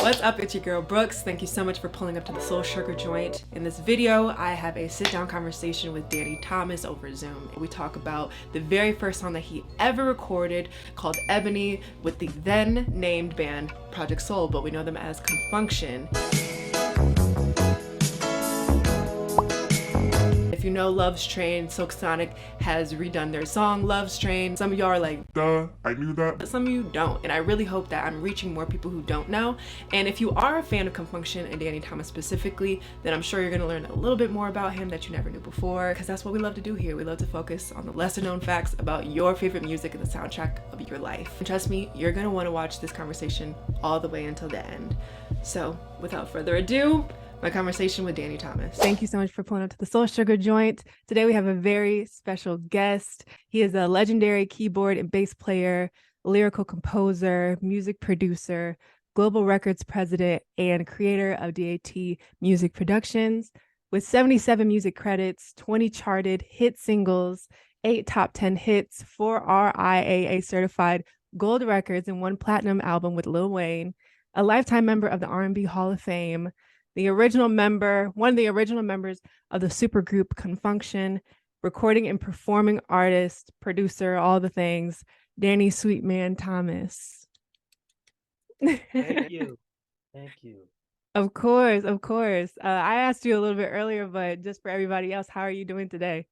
What's up, it's your girl Brooks. Thank you so much for pulling up to the Soul Sugar Joint. In this video, I have a sit-down conversation with Danny Thomas over Zoom. We talk about the very first song that he ever recorded called Ebony with the then named band Project Soul, but we know them as Con Funk Shun. If you know Love's Train, Silk Sonic has redone their song Love's Train. Some of y'all are like, duh, I knew that. But some of you don't, and I really hope that I'm reaching more people who don't know. And if you are a fan of Con Funk Shun and Danny Thomas specifically, then I'm sure you're gonna learn a little bit more about him that you never knew before, because that's what we love to do here. We love to focus on the lesser known facts about your favorite music and the soundtrack of your life. And trust me, you're gonna wanna watch this conversation all the way until the end. So without further ado, my conversation with Danny Thomas. Thank you so much for pulling up to the Soul Sugar Joint. Today we have a very special guest. He is a legendary keyboard and bass player, lyrical composer, music producer, global records president, and creator of DAT Music Productions. With 77 music credits, 20 charted hit singles, 8 top 10 hits, 4 RIAA certified gold records, and 1 platinum album with Lil Wayne, a lifetime member of the R&B Hall of Fame, one of the original members of the supergroup Con Funk Shun, recording and performing artist, producer, all the things, Danny Sweetman Thomas. Thank you. Thank you. Of course, of course. I asked you a little bit earlier, but just for everybody else, how are you doing today?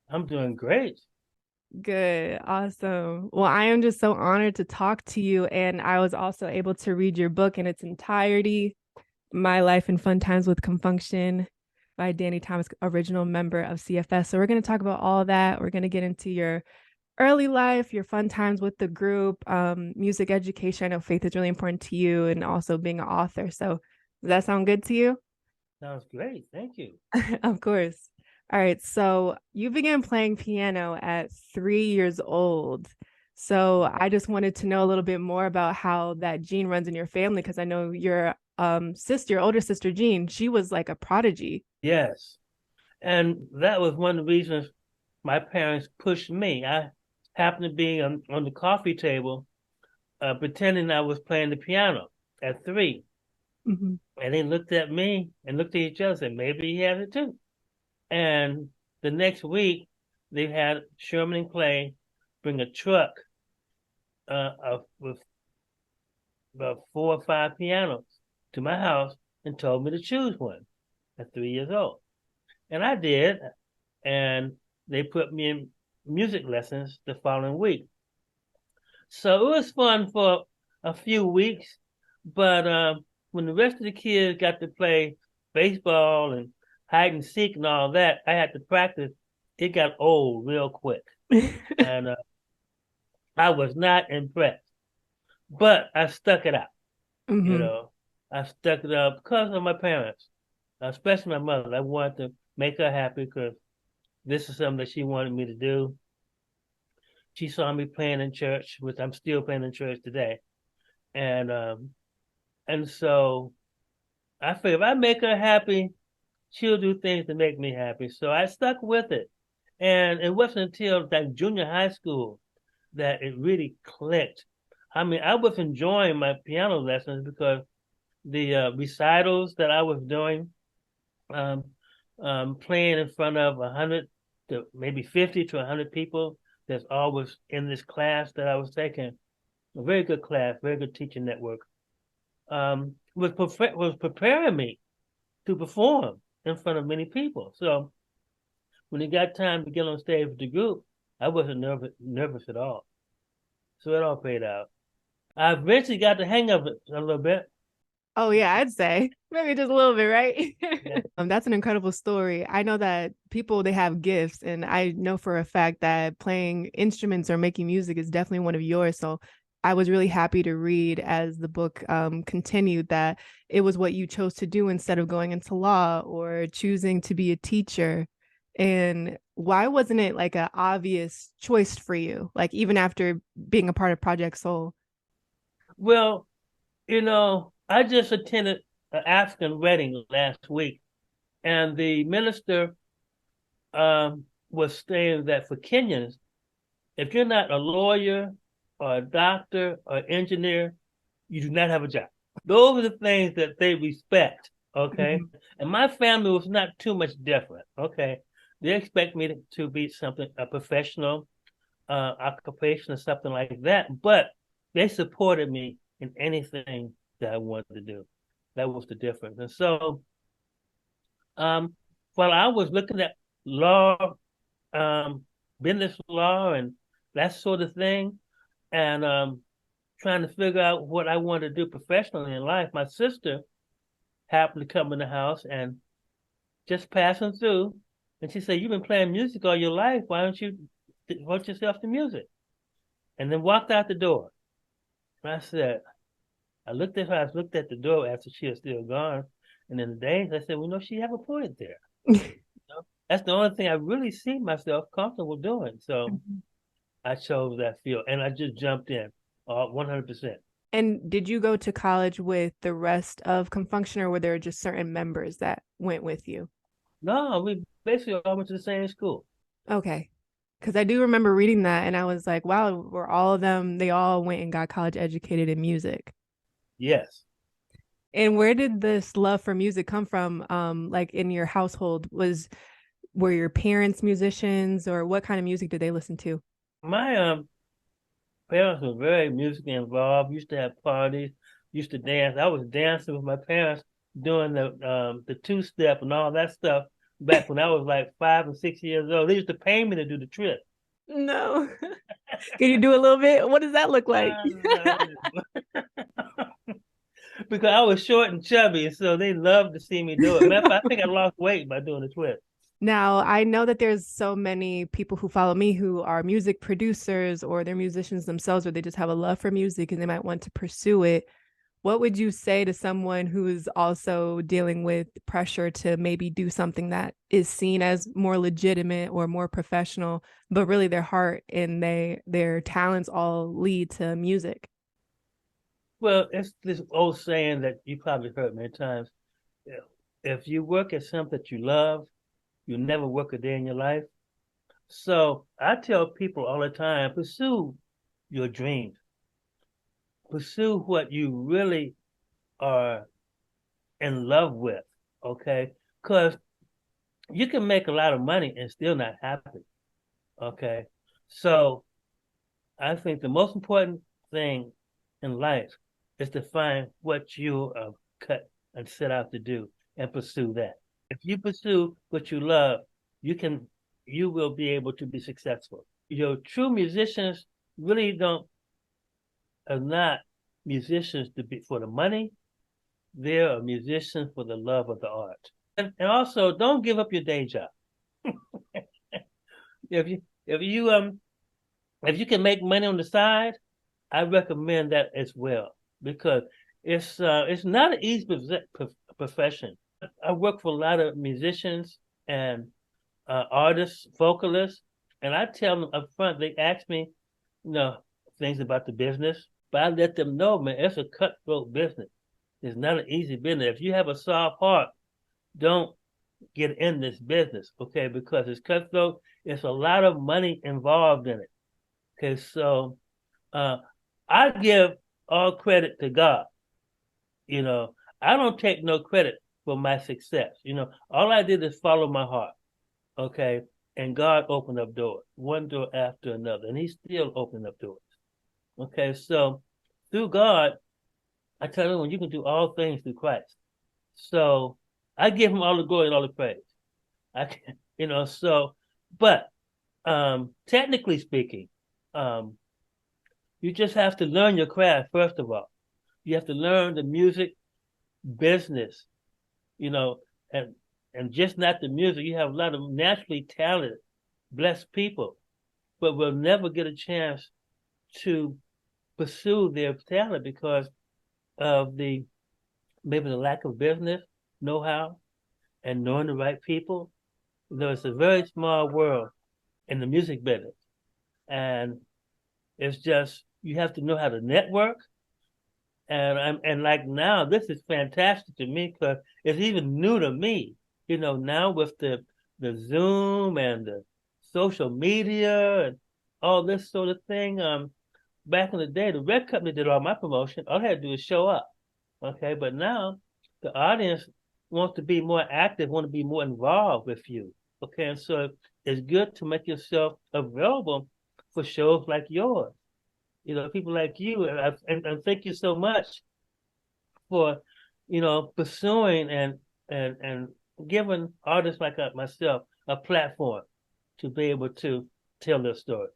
I'm doing great. Good. Awesome. Well, I am just so honored to talk to you. And I was also able to read your book in its entirety, My Life and Fun Times with Con Funk Shun by Danny Thomas, original member of CFS. So we're going to talk about all that. We're going to get into your early life, your fun times with the group, music education. I know faith is really important to you, and also being an author. So does that sound good to you? Sounds great. Thank you. Of course. All right. So you began playing piano at 3 years old. So I just wanted to know a little bit more about how that gene runs in your family, because I know your older sister Jean, she was like a prodigy. Yes. And that was one of the reasons my parents pushed me. I happened to be on the coffee table pretending I was playing the piano at 3. Mm-hmm. And they looked at me and looked at each other and said, maybe he has it too. And the next week, they had Sherman and Clay bring a truck with about 4 or 5 pianos to my house and told me to choose one at 3 years old. And I did. And they put me in music lessons the following week. So it was fun for a few weeks. But when the rest of the kids got to play baseball and hide and seek and all that, I had to practice. It got old real quick. And I was not impressed. But I stuck it out. Mm-hmm. You know, I stuck it out because of my parents, especially my mother. I wanted to make her happy because this is something that she wanted me to do. She saw me playing in church, which I'm still playing in church today. And so I figured if I make her happy, she'll do things to make me happy. So I stuck with it. And it wasn't until like junior high school that it really clicked. I mean, I was enjoying my piano lessons because the recitals that I was doing, playing in front of 100 to maybe 50 to 100 people that's always in this class that I was taking, a very good class, very good teaching network, was preparing me to perform in front of many people. So when it got time to get on stage with the group, I wasn't nervous at all. So it all paid out. I eventually got the hang of it a little bit. Oh yeah, I'd say maybe just a little bit, right? Yeah. That's an incredible story. I know that people, they have gifts, and I know for a fact that playing instruments or making music is definitely one of yours. So I was really happy to read as the book continued that it was what you chose to do instead of going into law or choosing to be a teacher. And why wasn't it like an obvious choice for you, like even after being a part of Project Soul? Well, you know, I just attended an African wedding last week, and the minister was saying that for Kenyans, if you're not a lawyer or a doctor or engineer, you do not have a job. Those are the things that they respect. Okay. Mhm. And my family was not too much different. Okay. They expect me to be something, a professional occupation or something like that. But they supported me in anything that I wanted to do. That was the difference. And so, um, while I was looking at law, um, business law, and that sort of thing, and trying to figure out what I wanted to do professionally in life, my sister happened to come in the house and just passing through, and she said, "You've been playing music all your life. Why don't you devote yourself to music?" And then walked out the door. And I said, I looked at her, I looked at the door after she was still gone. And in the days, I said, well, no, she have a point there. You know? That's the only thing I really see myself comfortable doing. So I chose that field and I just jumped in 100%. And did you go to college with the rest of Con Funk Shun, or were there just certain members that went with you? No, we basically all went to the same school. Okay. Because I do remember reading that and I was like, wow, were all of them, they all went and got college educated in music. Yes. And where did this love for music come from? Like in your household, were your parents musicians, or what kind of music did they listen to? My parents were very musically involved, used to have parties, used to dance. I was dancing with my parents doing the two-step and all that stuff back when I was like 5 and 6 years old. They used to pay me to do the trip. No. Can you do a little bit? What does that look like? Because I was short and chubby, so they loved to see me do it. Matter of fact, I think I lost weight by doing the twist. Now, I know that there's so many people who follow me who are music producers or they're musicians themselves, or they just have a love for music and they might want to pursue it. What would you say to someone who is also dealing with pressure to maybe do something that is seen as more legitimate or more professional, but really their heart and their talents all lead to music? Well, it's this old saying that you probably heard many times. If you work at something that you love, you never work a day in your life. So I tell people all the time, pursue your dreams. Pursue what you really are in love with, okay? Because you can make a lot of money and still not happy, okay? So I think the most important thing in life is to find what you are cut and set out to do and pursue that. If you pursue what you love, you will be able to be successful. True musicians really don't are not musicians to be for the money. They're a musician for the love of the art. And also don't give up your day job. If you if you if you can make money on the side, I recommend that as well because it's not an easy profession. I work for a lot of musicians and artists, vocalists, and I tell them up front. They ask me, things about the business, but I let them know, man, it's a cutthroat business. It's not an easy business. If you have a soft heart, don't get in this business, okay? Because it's cutthroat. It's a lot of money involved in it. Okay, so uh, I give all credit to God. I don't take no credit for my success. All I did is follow my heart. Okay, and God opened up doors, one door after another, and He's still opening up doors. Okay, so through God, I tell you, you can do all things through Christ. So I give Him all the glory and all the praise. I can, but technically speaking, you just have to learn your craft first of all. You have to learn the music business, you know, and just not the music. You have a lot of naturally talented, blessed people, but will never get a chance to pursue their talent because of maybe the lack of business know-how and knowing the right people. It's a very small world in the music business, and it's just you have to know how to network. And like now, this is fantastic to me because it's even new to me. Now with the Zoom and the social media and all this sort of thing. Back in the day, the record company did all my promotion. All I had to do was show up. Okay, but now the audience wants to be more active, want to be more involved with you. Okay, and so it's good to make yourself available for shows like yours. People like you, and thank you so much for, pursuing and giving artists like myself a platform to be able to tell their story.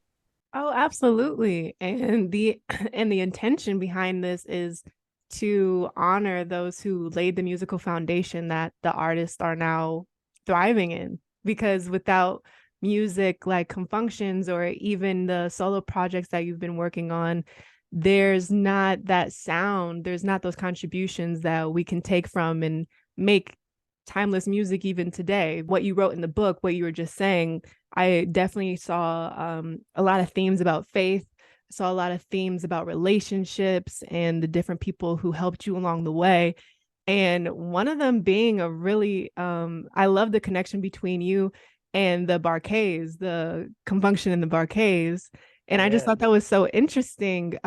Oh, absolutely. And the and the intention behind this is to honor those who laid the musical foundation that the artists are now thriving in. Because without music like Con Funk Shuns or even the solo projects that you've been working on, there's not that sound, there's not those contributions that we can take from and make timeless music even today. What you wrote in the book, what you were just saying, I definitely saw a lot of themes about faith, saw a lot of themes about relationships and the different people who helped you along the way. And one of them being a really, I love the connection between you and the Barkays, the Con Funk Shun and the Barkays. And I just Yeah. thought that was so interesting.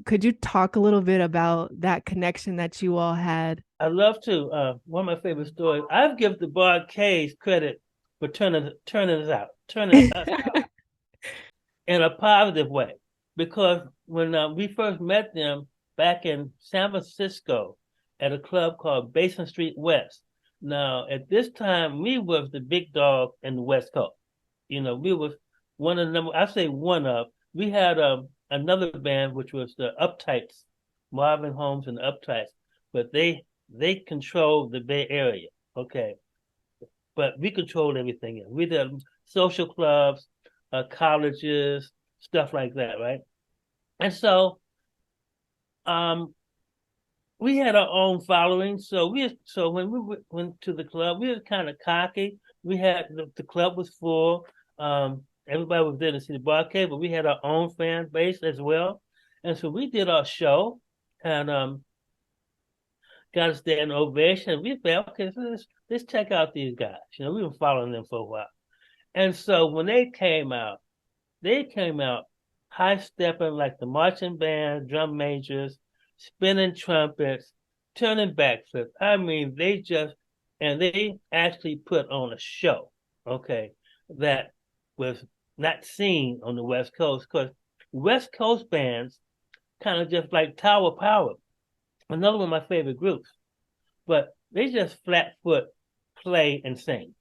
Could you talk a little bit about that connection that you all had? I love to. One of my favorite stories. I've given the Bar K's credit for turning us out in a positive way, because when we first met them back in San Francisco at a club called Basin Street West. Now, at this time, we was the big dog in the West Coast. We was one of the number. I say one of. We had another band which was the Uptights, Marvin Holmes and the Uptights, but they controlled the Bay Area. Okay, but we controlled everything. We did social clubs, colleges, stuff like that, right? And so we had our own following. So when we went to the club, we were kind of cocky. We had the club was full. Everybody was there to see the Barcade, but we had our own fan base as well. And so we did our show and got a standing ovation. We felt, okay, so let's check out these guys. We've been following them for a while. And so when they came out high stepping like the marching band, drum majors, spinning trumpets, turning backflips. I mean, they actually put on a show, okay, that was not seen on the West Coast, because West Coast bands kind of just like Tower Power, another one of my favorite groups, but they just flat foot play and sing.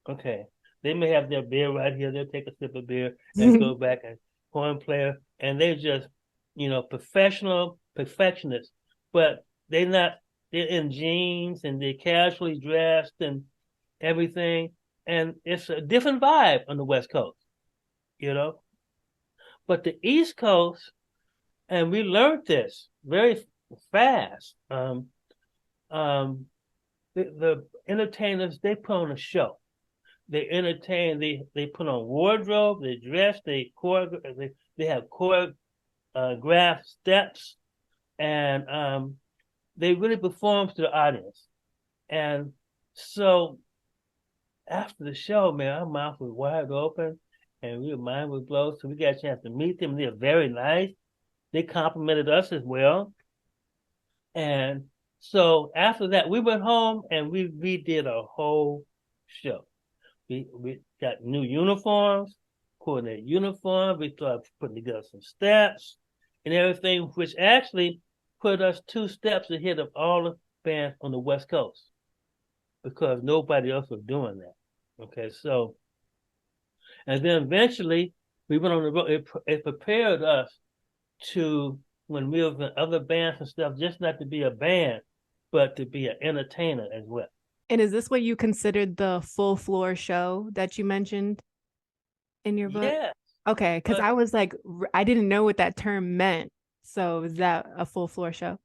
Okay. They may have their beer right here. They'll take a sip of beer and go back and horn player. And they're just, professional perfectionists. But they're in jeans and they're casually dressed and everything. And it's a different vibe on the West Coast, you know. But the East Coast, and we learned this very fast. The entertainers, they put on a show. They entertain. They put on wardrobe. They dress. They have choreographed steps, and they really perform to the audience. And so after the show, man, our mouth was wide open, and our mind was blown. So we got a chance to meet them. They're very nice. They complimented us as well. And so after that, we went home and we redid a whole show. We got new uniforms, coordinated uniforms. We started putting together some steps and everything, which actually put us 2 steps ahead of all the bands on the West Coast, because nobody else was doing that. Okay, so, and then eventually we went on the road. It prepared us to, when we were in other bands and stuff, just not to be a band, but to be an entertainer as well. And is this what you considered the full floor show that you mentioned in your book? Yeah. Okay, because I was like, I didn't know what that term meant. So is that a full floor show?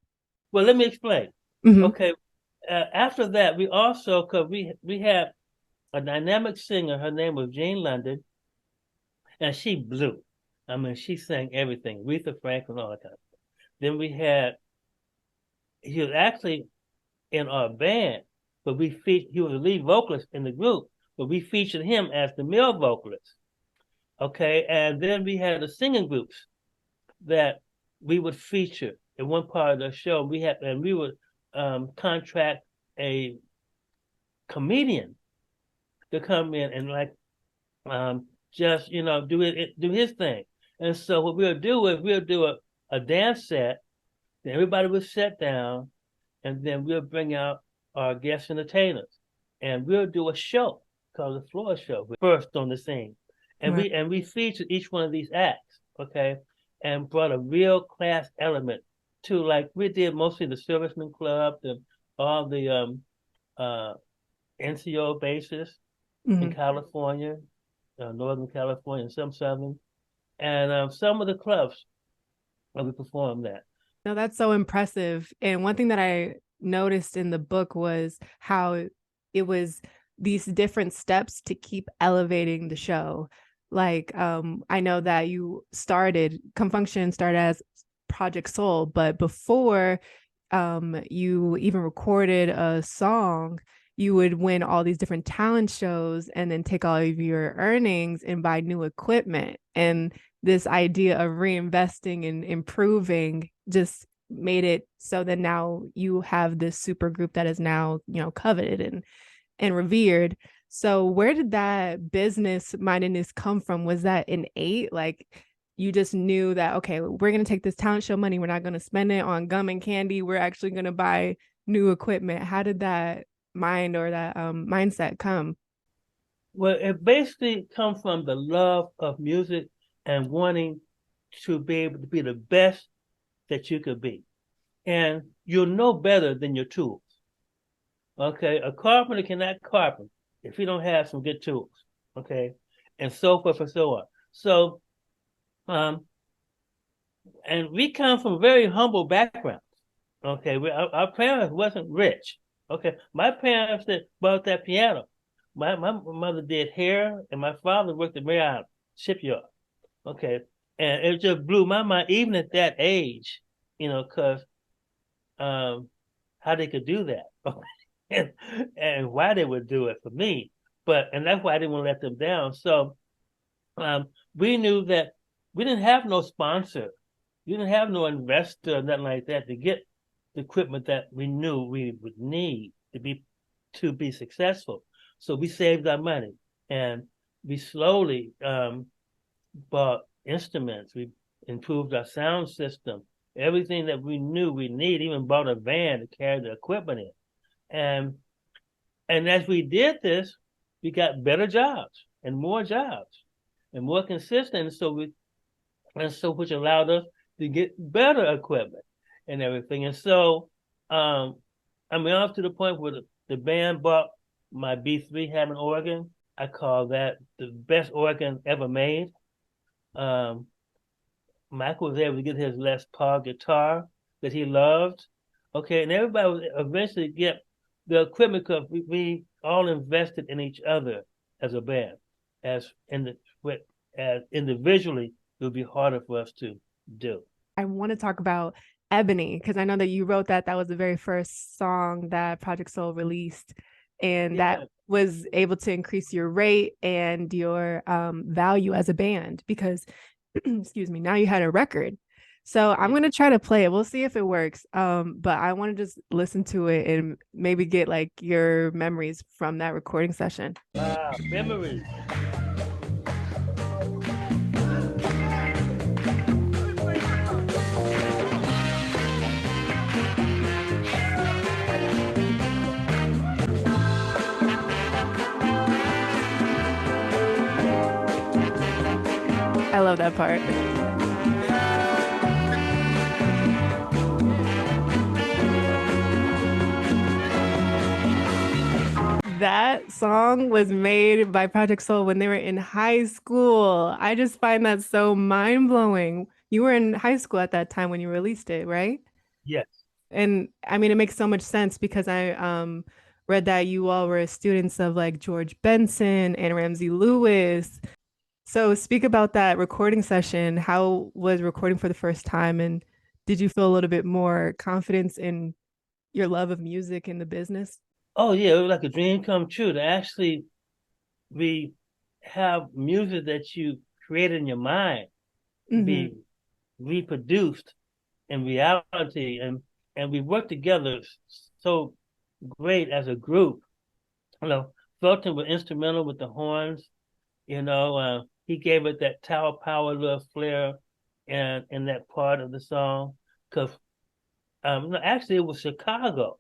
Well, let me explain. Mm-hmm. Okay. After that, we also, because we had a dynamic singer. Her name was Jean London, and she blew. I mean, she sang everything, Aretha Franklin, all that kind of stuff. Then he was actually in our band, but he was the lead vocalist in the group, but we featured him as the male vocalist. Okay, and then we had the singing groups that we would feature in one part of the show, we would contract a comedian to come in and like just do his thing. And so what we'll do is we'll do a dance set, then everybody will sit down, and then we'll bring out our guest entertainers, and we'll do a show called the floor show first on the scene, and we featured each one of these acts, okay, and brought a real class element to, like we did mostly the Servicemen Club, all the NCO bases in California, Northern California, and some Southern, and some of the clubs where we performed that. No, that's so impressive. And one thing that I noticed in the book was how it was these different steps to keep elevating the show. Like, I know that Con Funk Shun started as Project Soul, but before you even recorded a song, you would win all these different talent shows and then take all of your earnings and buy new equipment. And this idea of reinvesting and improving just made it so that now you have this super group that is now, coveted and revered. So where did that business mindedness come from? Was that innate? Like you just knew that, okay, we're going to take this talent show money. We're not going to spend it on gum and candy. We're actually going to buy new equipment. How did that mindset come? Well, it basically comes from the love of music and wanting to be able to be the best that you could be. And you'll know better than your tools. Okay, a carpenter cannot carpenter if he don't have some good tools. Okay, and so forth and so on. So, and we come from very humble backgrounds. Okay, our parents wasn't rich. Okay, my parents bought that piano. My mother did hair, and my father worked at Marriott shipyard. Okay, and it just blew my mind, even at that age, because how they could do that, and why they would do it for me. And that's why I didn't want to let them down. So we knew that we didn't have no sponsor, we didn't have no investor, nothing like that to get the equipment that we knew we would need to be successful. So we saved our money, and we slowly bought instruments. We improved our sound system, everything that we knew we need, even bought a van to carry the equipment in. And as we did this, we got better jobs and more consistent. So which allowed us to get better equipment and everything. And so, off to the point where the band bought my B3 Hammond organ. I call that the best organ ever made. Michael was able to get his Les Paul guitar that he loved. Okay, and everybody was eventually get the equipment because we all invested in each other as a band. As individually, it would be harder for us to do. I want to talk about Ebony, because I know that you wrote that was the very first song that Project Soul released, and that was able to increase your rate and your value as a band because, excuse me, now you had a record. So I'm going to try to play it. We'll see if it works. But I want to just listen to it and maybe get like your memories from that recording session. Wow, memories. I love that part. That song was made by Project Soul when they were in high school. I just find that so mind-blowing. You were in high school at that time when you released it, right? Yes. And I mean, it makes so much sense because I read that you all were students of like George Benson and Ramsey Lewis. So speak about that recording session. How was recording for the first time? And did you feel a little bit more confidence in your love of music and the business? Oh yeah, it was like a dream come true to actually have music that you created in your mind be reproduced in reality, and we worked together so great as a group. You know, Felton was instrumental with the horns. He gave it that Tower Power little flair in that part of the song. Because no, actually, it was Chicago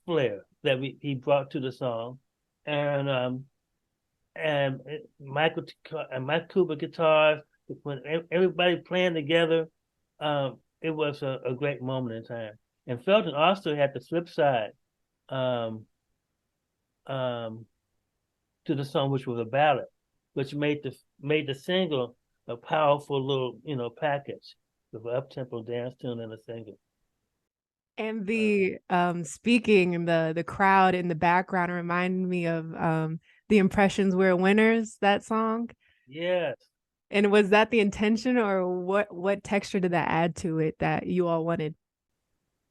flair that he brought to the song, and Michael and Mike Cooper guitars. When everybody playing together, it was a great moment in time. And Felton also had the flip side um, um, to the song, which was a ballad, which made the single a powerful little package with an up tempo dance tune and a single. And the speaking and the crowd in the background reminded me of the Impressions We're Winners, that song. Yes, And was that the intention, or what texture did that add to it that you all wanted?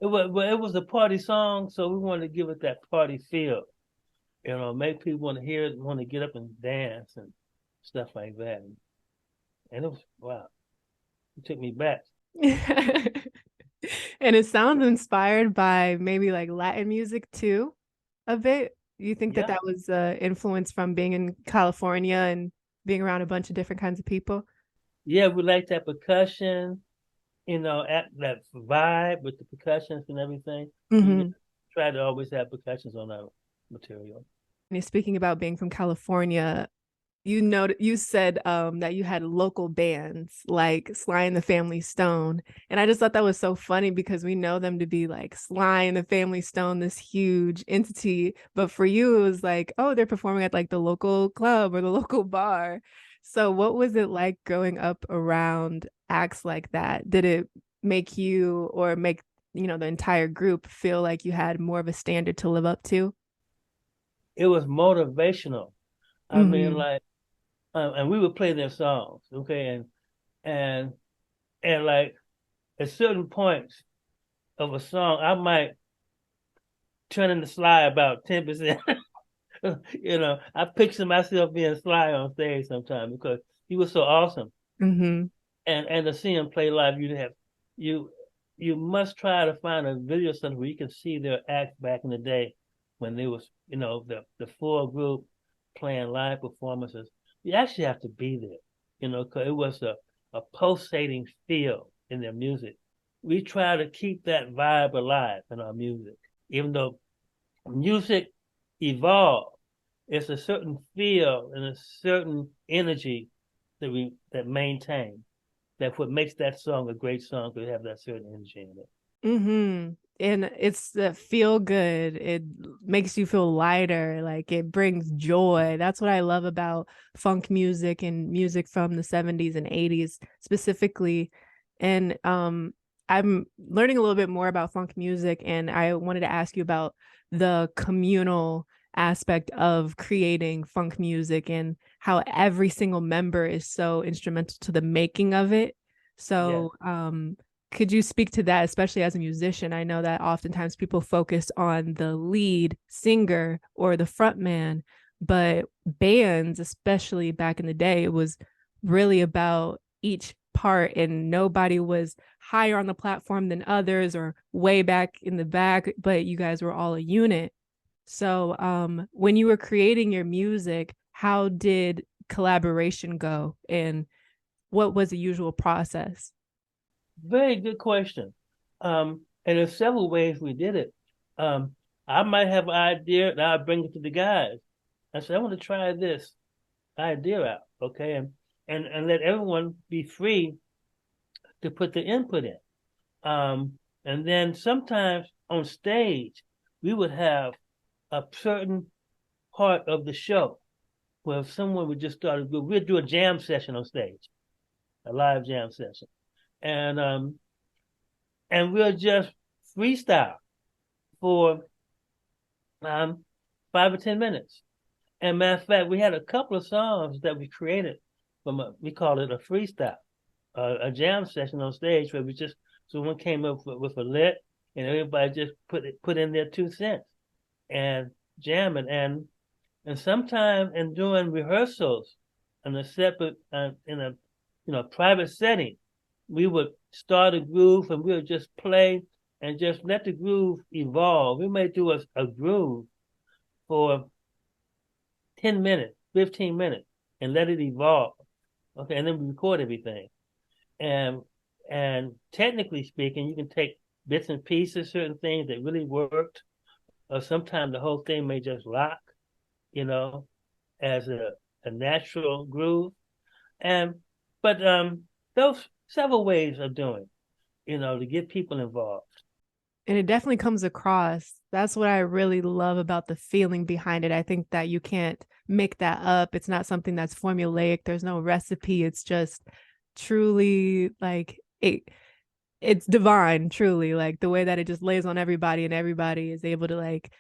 it was a party song, so we wanted to give it that party feel. Make people want to hear it, want to get up and dance and stuff like that. And it was wow, it took me back. And it sounds inspired by maybe like Latin music too, a bit. You think that Yeah, that was influence from being in California and being around a bunch of different kinds of people? yeah, we like that percussion, at that vibe with the percussions and everything. We Mm-hmm. try to always have percussions on our material. And speaking about being from California, you said that you had local bands like Sly and the Family Stone, and I just thought that was so funny because we know them to be like Sly and the Family Stone, this huge entity, but for you it was like, oh, they're performing at like the local club or the local bar. So what was it like growing up around acts like that? Did it make you, or make the entire group feel like you had more of a standard to live up to? It was motivational. I mean, Mm-hmm. like, and we would play their songs, okay, and and like at certain points of a song, I might turn in the Sly about 10%. I picture myself being Sly on stage sometimes because he was so awesome. Mm-hmm. And to see him play live, you you must try to find a video somewhere where you can see their act back in the day when they was the full group playing live performances. You actually have to be there, because it was a pulsating feel in their music. We try to keep that vibe alive in our music, even though music evolved. It's a certain feel and a certain energy that maintain. That's what makes that song a great song, because it have that certain energy in it. Mm-hmm. And it's the feel good. It makes you feel lighter. Like it brings joy. That's what I love about funk music and music from the 70s and 80s specifically. And I'm learning a little bit more about funk music, and I wanted to ask you about the communal aspect of creating funk music and how every single member is so instrumental to the making of it. Yes. So, could you speak to that, especially as a musician? I know that oftentimes people focus on the lead singer or the front man, but bands, especially back in the day, it was really about each part, and nobody was higher on the platform than others or way back in the back, but you guys were all a unit. So, when you were creating your music, how did collaboration go, and what was the usual process? Very good question. And there's several ways we did it. Um, I might have an idea and I'll bring it to the guys. I said, I want to try this idea out, okay? And let everyone be free to put the input in. And then sometimes on stage, we would have a certain part of the show where if someone would just start, we'd do a jam session on stage, a live jam session. And we'll just freestyle for um 5 or 10 minutes. And matter of fact, we had a couple of songs that we created we call it a freestyle, a jam session on stage where we just someone came up with a lit and everybody just put in their 2 cents and jamming and sometimes in doing rehearsals in a separate in a private setting, we would start a groove and we would just play and just let the groove evolve. We may do a groove for 10 minutes, 15 minutes, and let it evolve. Okay, and then we record everything. And technically speaking, you can take bits and pieces, certain things that really worked, or sometimes the whole thing may just rock, you know, as a natural groove. And but those several ways of doing, to get people involved. And it definitely comes across. That's what I really love about the feeling behind it. I think that you can't make that up. It's not something that's formulaic. There's no recipe. It's just truly like it's divine, truly, like the way that it just lays on everybody and everybody is able to like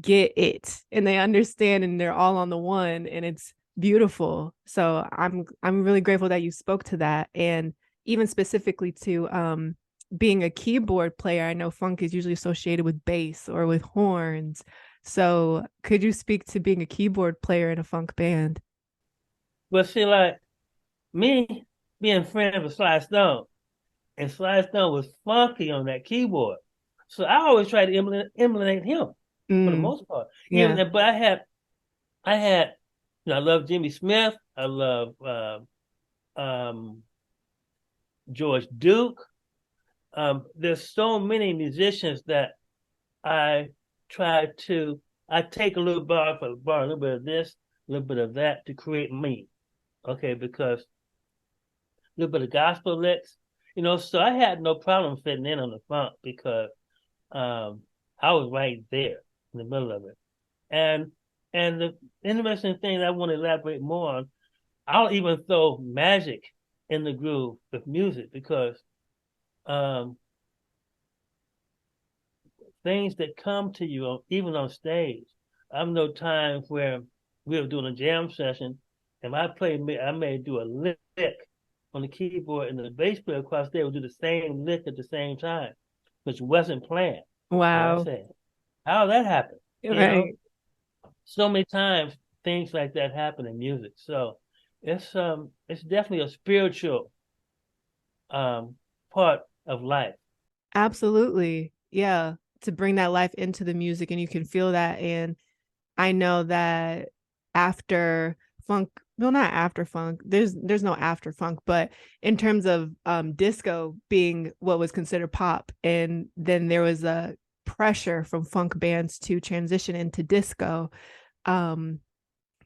get it and they understand and they're all on the one and it's beautiful. So I'm really grateful that you spoke to that, and even specifically to being a keyboard player. I know funk is usually associated with bass or with horns. So could you speak to being a keyboard player in a funk band? But see, like me being friends with Sly Stone, and Sly Stone was funky on that keyboard. So I always try to emulate him for the Mm, most part. yeah. But I had, I love Jimmy Smith. I love um, George Duke. There's so many musicians that I try to. I take a little bar for bar, a little bit of this, a little bit of that to create me. Okay, because a little bit of gospel licks, So I had no problem fitting in on the funk because um, I was right there in the middle of it. And the interesting thing that I want to elaborate more on, I'll even throw magic in the groove with music because um, things that come to you even on stage. I know times where we were doing a jam session and I may do a lick on the keyboard and the bass player across there would do the same lick at the same time, which wasn't planned. And I Wow. said, how that happened? You know, Right. so many times things like that happen in music. So it's definitely a spiritual um part of life. Absolutely. Yeah. To bring that life into the music and you can feel that. And I know that after funk, well, not after funk, there's no after funk, but in terms of disco being what was considered pop, and then there was a pressure from funk bands to transition into disco. Um,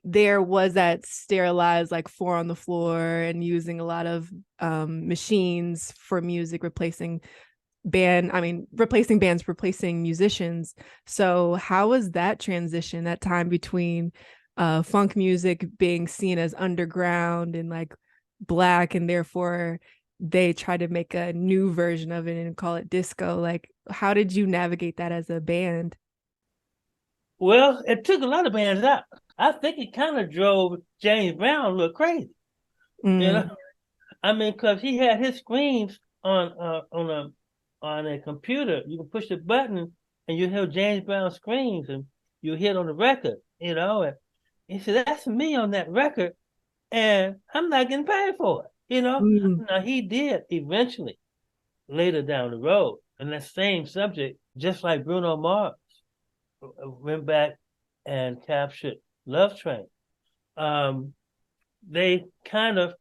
there was that sterilized like four on the floor and using a lot of machines for music, replacing bands, replacing musicians. So how was that transition, that time between funk music being seen as underground and like black, and therefore they try to make a new version of it and call it disco? Like, how did you navigate that as a band? Well, it took a lot of bands out. I think it kind of drove James Brown a little crazy. You Mm, know, I mean, because he had his screens on a computer. You can push the button and you hear James Brown screams and you hear it on the record. And he said, "That's me on that record, and I'm not getting paid for it." mm. Now he did eventually later down the road, and that same subject, just like Bruno Mars went back and captured Love Train. Um, they kind of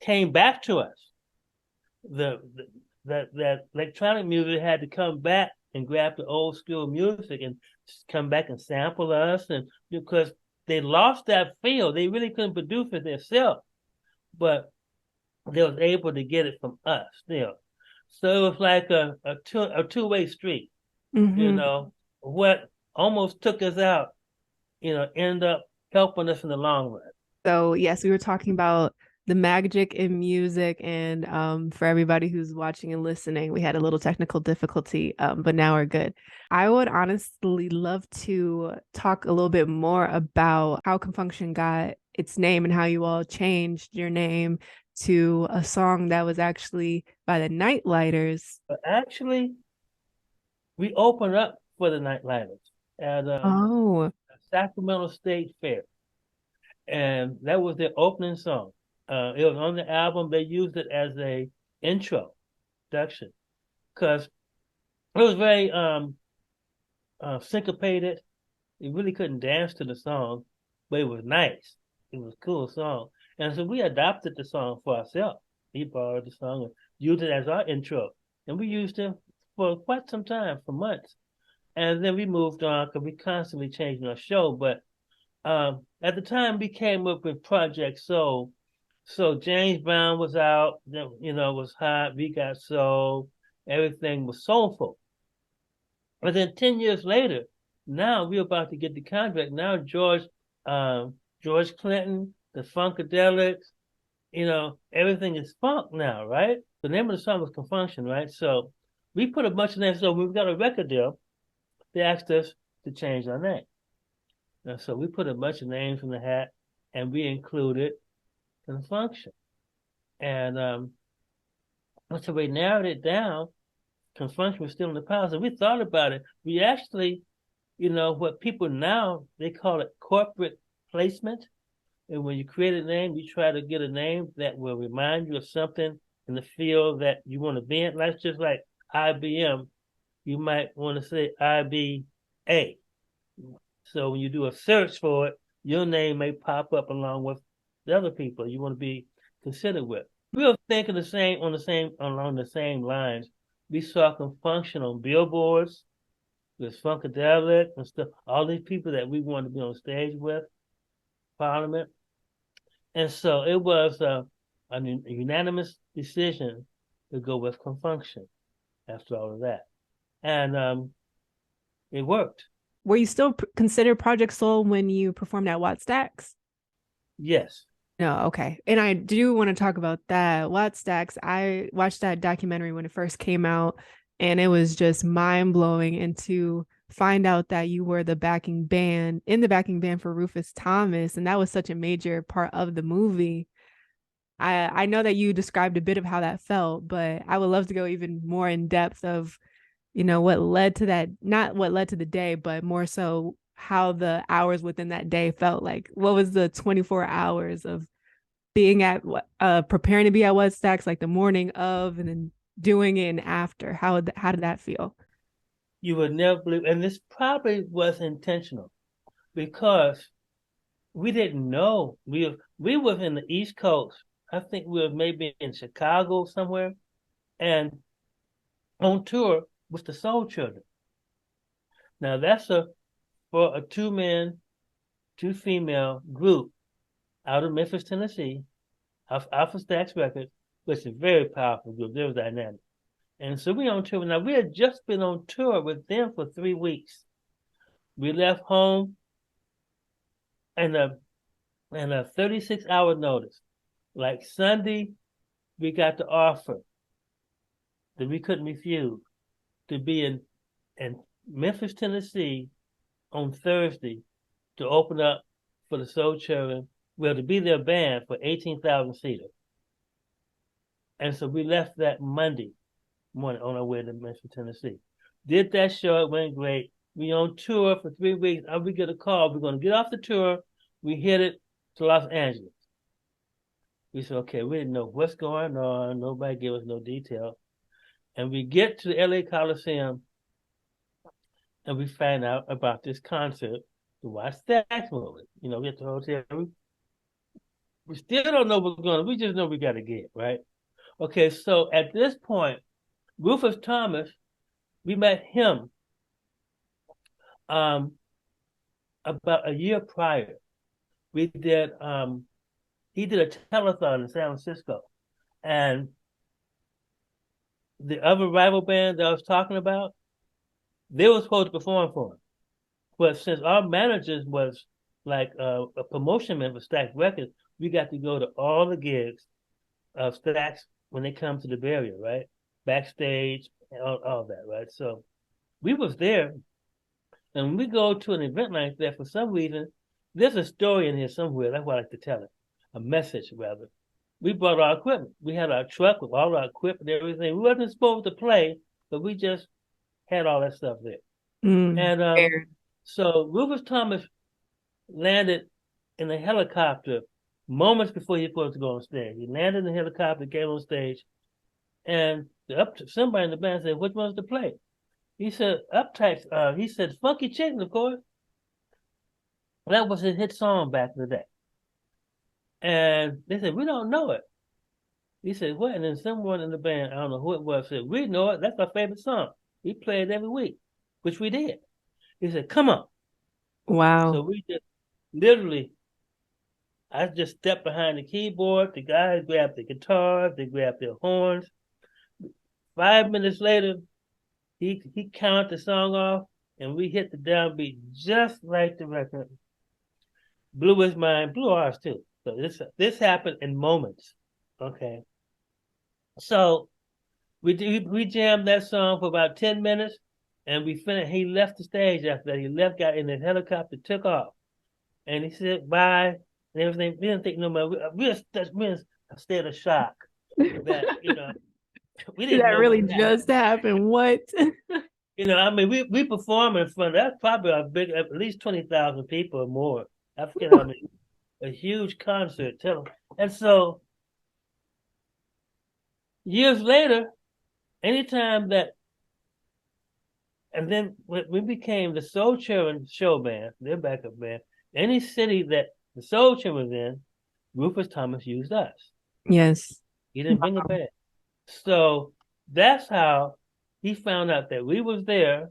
came back to us. The that electronic music had to come back and grab the old school music and come back and sample us, and because they lost that feel, they really couldn't produce it themselves, but they was able to get it from us still. So it was like a two-way street. You Mm-hmm. know what almost took us out, end up helping us in the long run. So yes, we were talking about the magic in music, and for everybody who's watching and listening, we had a little technical difficulty, but now we're good. I would honestly love to talk a little bit more about how Con Funk Shun got its name and how you all changed your name to a song that was actually by the Nightlighters. But actually, we opened up for the Nightlighters at Oh, Sacramento State Fair, and that was their opening song. It was on the album. They used it as a introduction, because it was very syncopated. You really couldn't dance to the song, but it was nice. It was a cool song. And so we adopted the song for ourselves. He borrowed the song and used it as our intro. And we used it for quite some time, for months. And then we moved on because we constantly changed our show. But at the time, we came up with Project Soul. So James Brown was out, was hot. We got soul. Everything was soulful. But then 10 years later, now we're about to get the contract. Now George Clinton, the Funkadelics, everything is funk now, right? The name of the song was Con Funk Shun, right? So we put a bunch of names. So we've got a record deal. They asked us to change our name. And so we put a bunch of names in the hat, and we included Con Funk Shun. And so we narrowed it down. Con Funk Shun was still in the palace, and we thought about it. We actually, what people now, they call it corporate placement. And when you create a name, you try to get a name that will remind you of something in the field that you want to be in. That's just like IBM. You might want to say IBA. So when you do a search for it, your name may pop up along with the other people you want to be considered with. We were thinking along the same lines. We saw Con Funk Shun on billboards, with Funkadelic and stuff, all these people that we wanted to be on stage with, Parliament. And so it was a unanimous decision to go with Con Funk Shun after all of that. And it worked. Were you still considered Project Soul when you performed at Wattstax? Yes. No, okay. And I do want to talk about that. Wattstax, I watched that documentary when it first came out, and it was just mind-blowing. And to find out that you were in the backing band for Rufus Thomas, and that was such a major part of the movie. I know that you described a bit of how that felt, but I would love to go even more in depth of, what led to that, not what led to the day, but more so how the hours within that day felt like. What was the 24 hours of being at preparing to be at Wattstax, like the morning of, and then doing it and after? How did that feel? You would never believe, and this probably was intentional because we didn't know. We were in the East Coast. I think we were maybe in Chicago somewhere, and on tour with the Soul Children. Now that's for a 2-man, 2-female group out of Memphis, Tennessee, off of Stax Records, which is a very powerful group. They were dynamic. And so we on tour. Now we had just been on tour with them for 3 weeks. We left home and a 36-hour notice. Like Sunday, we got the offer that we couldn't refuse to be in Memphis, Tennessee on Thursday to open up for the Soul Children, to be their band for 18,000 seater. And so we left that Monday morning on our way to Memphis, Tennessee. Did that show, it went great. We on tour for 3 weeks, and we get a call. We're going to get off the tour. We headed to Los Angeles. We said, okay, we didn't know what's going on. Nobody gave us no detail. And we get to the LA Coliseum, and we find out about this concert to watch Stax movie. We at the hotel. We still don't know what's going on. We just know we got to get, right? Okay, so at this point, Rufus Thomas, we met him about a year prior. He did a telethon in San Francisco, and the other rival band that I was talking about, they were supposed to perform for him. But since our managers was like a promotion man for Stax Records, we got to go to all the gigs of Stax when they come to the Bay Area, right? Backstage, all that, right? So we was there, and when we go to an event like that, for some reason, there's a story in here somewhere. That's what I like to tell it. A message, rather. We brought our equipment. We had our truck with all our equipment and everything. We wasn't supposed to play, but we just had all that stuff there. And so Rufus Thomas landed in a helicopter moments before he was supposed to go on stage. He landed in the helicopter, came on stage, And somebody in the band said, "Which one's to play?" He said, "Uptax." He said, "Funky Chicken," of course. That was his hit song back in the day. And they said, "We don't know it." He said, "What?" And then someone in the band, I don't know who it was, said, "We know it. That's our favorite song. We play it every week," which we did. He said, "Come on." Wow. So we just literally, I just stepped behind the keyboard. The guys grabbed the guitars, they grabbed their horns. 5 minutes later, he counted the song off, and we hit the downbeat just like the record. Blew his mind, blew ours too. So this happened in moments. Okay. So we jammed that song for about 10 minutes, and we finished. He left the stage after that. He left, got in his helicopter, took off, and he said bye and everything. We didn't think no more. We were in a state of shock that we Did didn't that know what really happened. just happen? What? I mean, we perform in front. That's probably a big, at least 20,000 people or more. I forget how many. A huge concert, tell them. And so years later, anytime that, and then we became the Soul Children show band, their backup band. Any city that the Soul Children was in, Rufus Thomas used us. Yes. He didn't bring a band. So that's how he found out that we was there.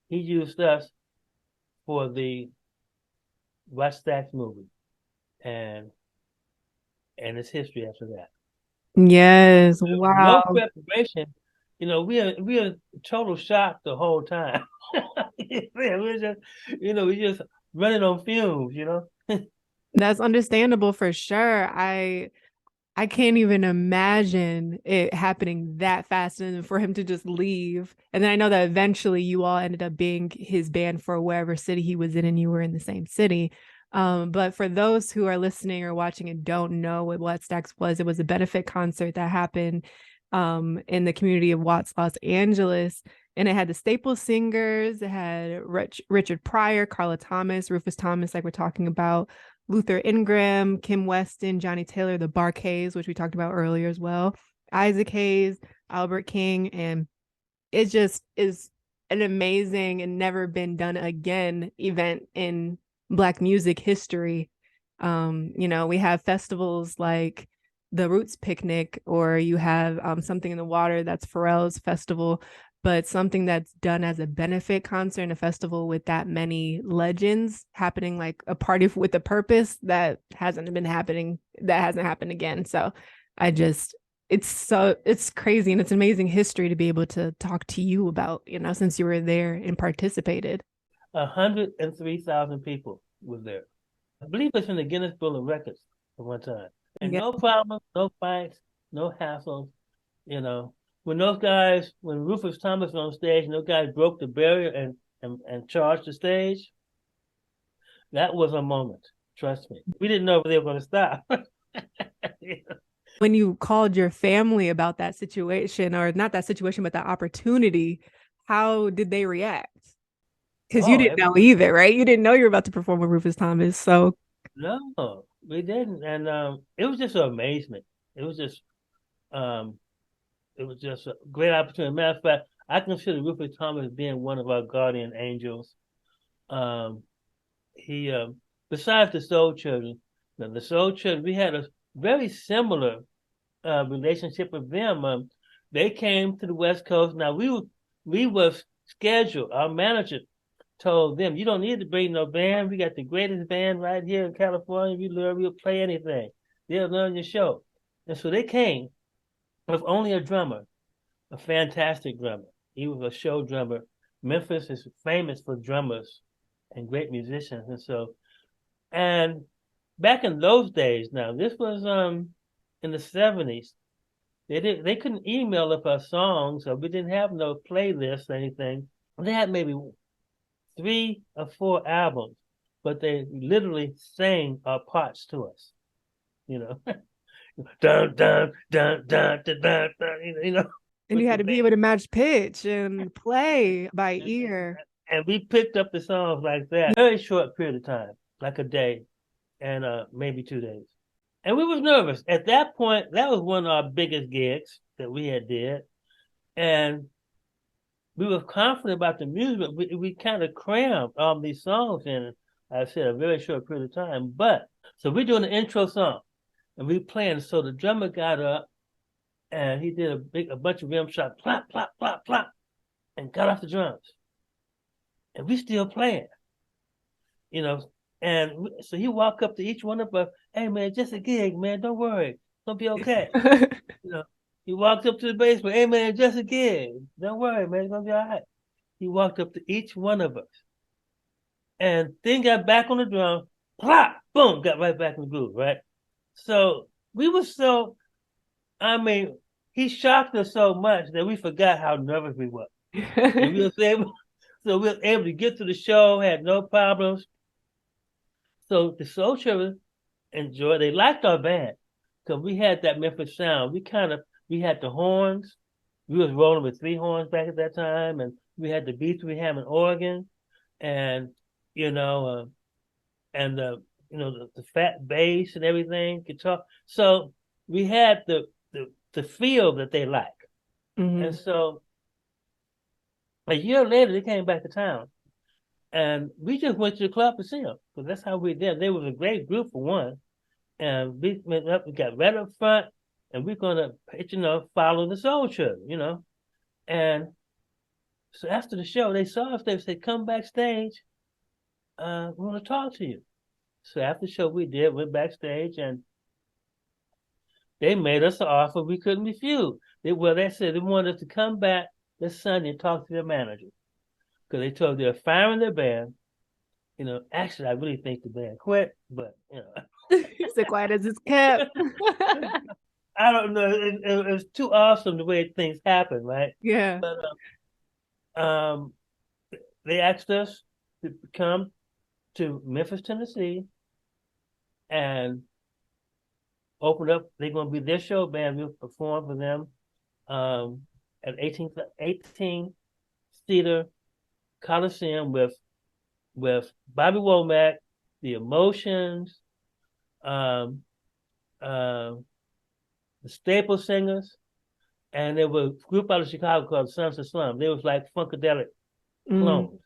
He used us for the Wattstax movie, and it's history after that. Yes. No Wow. preparation. We are total shock the whole time. We're just, we just running on fumes. That's understandable for sure. I can't even imagine it happening that fast and for him to just leave. And then I know that eventually you all ended up being his band for wherever city he was in and you were in the same city. But for those who are listening or watching and don't know what Wattstax was, it was a benefit concert that happened in the community of Watts, Los Angeles. And it had the staple singers. It had Richard Pryor, Carla Thomas, Rufus Thomas, like we're talking about, Luther Ingram, Kim Weston, Johnny Taylor, the Barkays, which we talked about earlier as well, Isaac Hayes, Albert King. And it just is an amazing and never been done again event in Black music history. We have festivals like the Roots Picnic, or you have Something in the Water, that's Pharrell's festival, but something that's done as a benefit concert and a festival with that many legends happening, like a party with a purpose, that hasn't happened again. So it's crazy, and it's amazing history to be able to talk to you about, since you were there and participated. 103,000 people was there. I believe it's in the Guinness Book of Records at one time. And Yeah. no problems, no fights, no hassles. When Rufus Thomas was on stage, and those guys broke the barrier and charged the stage, that was a moment. Trust me. We didn't know if they were going to stop. When you called your family about that situation, or not that situation, but that opportunity, how did they react? Because you didn't know either, right? You didn't know you were about to perform with Rufus Thomas. So no, we didn't. And it was just an amazement. It was just a great opportunity. Matter of fact, I consider Rufus Thomas being one of our guardian angels. He besides the Soul Children, the Soul Children, we had a very similar relationship with them. They came to the West Coast. Now we was scheduled. Our manager told them, "You don't need to bring no band. We got the greatest band right here in California. We'll play anything. They'll learn your show." And so they came with only a drummer, a fantastic drummer. He was a show drummer. Memphis is famous for drummers and great musicians. And back in those days, now this was in the 70s. They couldn't email up our songs, so we didn't have no playlist or anything. They had maybe 3 or 4 albums, but they literally sang our parts to us. Dun dun dun dun dun dun, dun. And you had to be able to match pitch and play by ear. And we picked up the songs like that. Very short period of time, like a day and maybe 2 days. And we was nervous. At that point, that was one of our biggest gigs that we had did. And we were confident about the music, but we kind of crammed all these songs in, I said, a very short period of time. But so we're doing the intro song and we playing. So the drummer got up and he did a bunch of rim shots, plop, plop, plop, plop, and got off the drums. And we still playing, you know. And so he walked up to each one of us, hey man, just a gig, man, don't worry, it's gonna be okay. You know, he walked up to the basement, hey man, just a gig, don't worry, man, it's gonna be all right. He walked up to each one of us, and then got back on the drum, plop, boom, got right back in the groove, right? So we were so, I mean, he shocked us so much that we forgot how nervous we were. And we was able, so we were able to get to the show, had no problems. So the Soul Children enjoyed, they liked our band because we had that Memphis sound. We had the horns. We was rolling with 3 horns back at that time, and we had the B3 Hammond organ, and you know, the fat bass and everything, guitar. So we had the feel that they like. And so a year later, they came back to town, and we just went to the club to see them because that's how we did. They was a great group for one, and we went up. We got right up front, and we're gonna, follow the Soul Children, And so after the show, they saw us. They said, "Come backstage. We want to talk to you." So after the show, went backstage, and they made us an offer we couldn't refuse. They said they wanted us to come back this Sunday and talk to their manager because they told they're firing their band. Actually, I really think the band quit, but It's as quiet as it's kept. I don't know. It was too awesome the way things happen, right? Yeah. But they asked us to come to Memphis, Tennessee, and open up. They're going to be their show band. We'll perform for them at 18-seater Coliseum with Bobby Womack, the Emotions, the Staple Singers, and there was a group out of Chicago called Sons of Slum. They was like Funkadelic clones.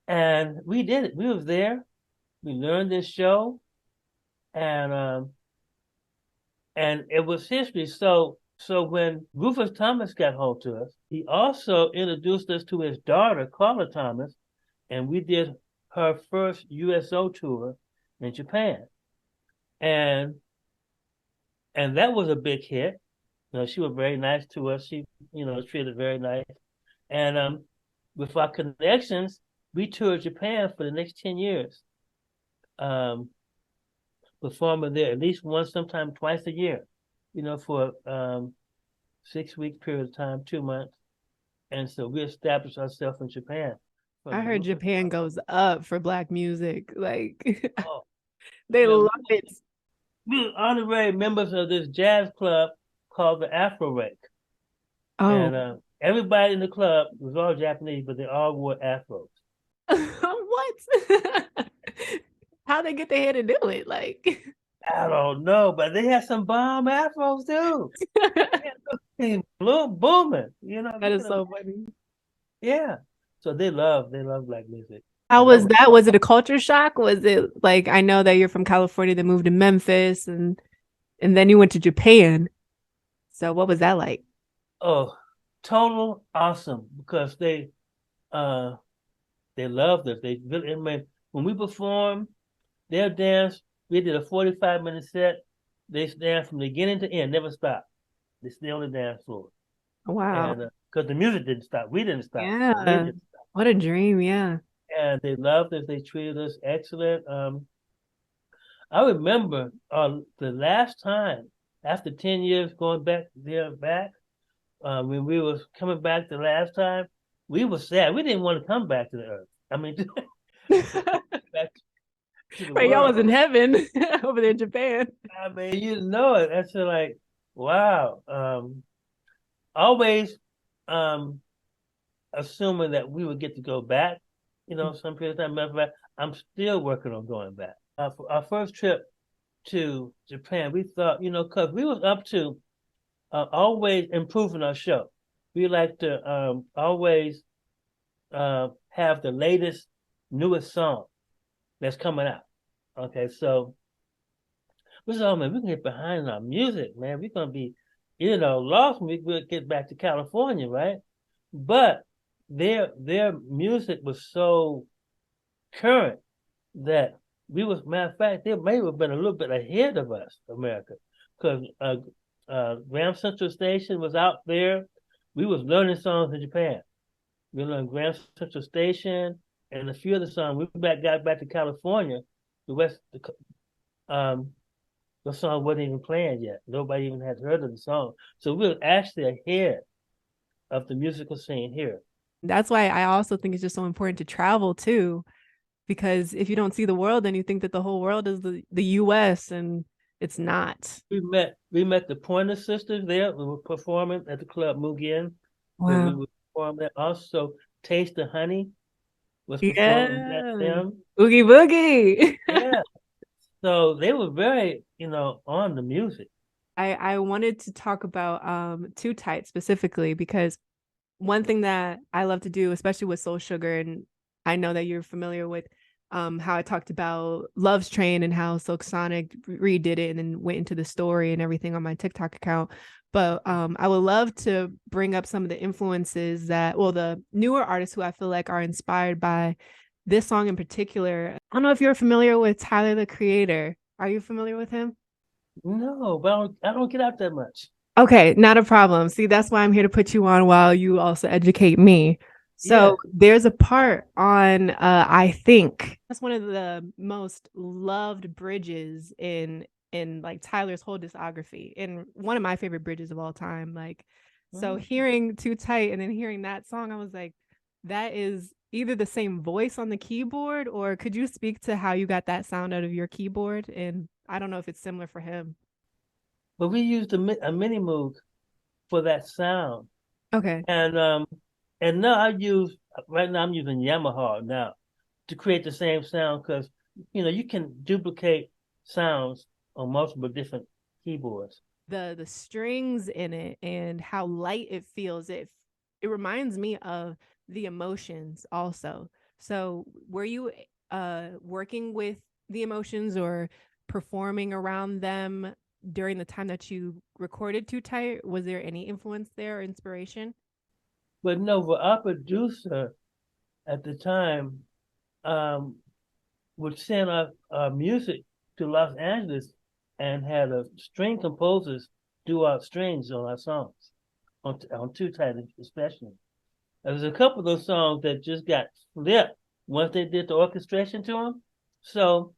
And we did it. We was there. We learned this show, and it was history. So when Rufus Thomas got hold to us, he also introduced us to his daughter, Carla Thomas, and we did her first USO tour in Japan. And that was a big hit. She was very nice to us. She, treated very nice. And with our connections, we toured Japan for the next 10 years. Performing there at least once, sometime twice a year, for 6-week period of time, 2 months. And so we established ourselves in Japan. I heard Japan goes up for Black music. Like, they love it. We were honorary members of this jazz club called the Afro Rake. Oh. And everybody in the club was all Japanese, but they all wore afros. What? How they get their head to do it? Like, I don't know, but they had some bomb afros too. Booming, That is so funny. Yeah. So they love Black music. How was that? Was it a culture shock? Was it like, I know that you're from California that moved to Memphis and then you went to Japan. So what was that like? Oh, total awesome, because they loved us. They really, when we performed, they'll dance. We did a 45-minute set. They dance from beginning to end, never stop. They stay on the dance floor. Wow. And because the music didn't stop. We didn't stop. Yeah. Didn't stop. What a dream. Yeah. And they loved us. They treated us excellent. I remember the last time, after 10 years going back, when we was coming back the last time, we were sad. We didn't want to come back to the earth. I mean, back right, y'all was in heaven over there in Japan. I mean, you know it. That's like, wow. Always assuming that we would get to go back, some period of time. Matter of fact, I'm still working on going back. Our first trip to Japan, we thought, because we was up to always improving our show. We like to always have the latest, newest song that's coming out. Okay, so we said, oh man, we can get behind our music, man. We're gonna be, lost when we get back to California, right? But their music was so current that matter of fact, they may have been a little bit ahead of us, America, because Grand Central Station was out there. We was learning songs in Japan. We learned Grand Central Station and a few other songs. Got back to California. Um, the song wasn't even playing yet. Nobody even had heard of the song. So we were actually ahead of the musical scene here. That's why I also think it's just so important to travel too, because if you don't see the world, then you think that the whole world is the US, and it's not. We met the Pointer Sisters there. We were performing at the club Mugen. Where we Wow. were performing there. Also, Taste the Honey was performing at Yeah. them. Oogie boogie. Yeah. So they were very, on the music. I wanted to talk about Too Tight specifically, because one thing that I love to do, especially with Soul Sugar, and I know that you're familiar with how I talked about Love's Train and how Silk Sonic redid it and then went into the story and everything on my TikTok account. But I would love to bring up some of the influences the newer artists who I feel like are inspired by this song in particular. I don't know if you're familiar with Tyler, the Creator. Are you familiar with him? No, but I don't get out that much. Okay, not a problem. See, that's why I'm here to put you on while you also educate me. Yeah. So there's a part on I Think. That's one of the most loved bridges in like Tyler's whole discography, and one of my favorite bridges of all time. Like, so hearing Too Tight and then hearing that song, I was like, that is either the same voice on the keyboard, or could you speak to how you got that sound out of your keyboard? And I don't know if it's similar for him. But we used a mini moog for that sound. Okay. And right now I'm using Yamaha now to create the same sound because you can duplicate sounds on multiple different keyboards. The strings in it and how light it feels, it reminds me of the emotions also. So were you working with the emotions or performing around them during the time that you recorded Too Tight? Was there any influence there or inspiration? But no, for our producer at the time, um, would send our music to Los Angeles and had a string composers do our strings on our songs, on Too Tight especially. There's a couple of those songs that just got flipped once they did the orchestration to them. So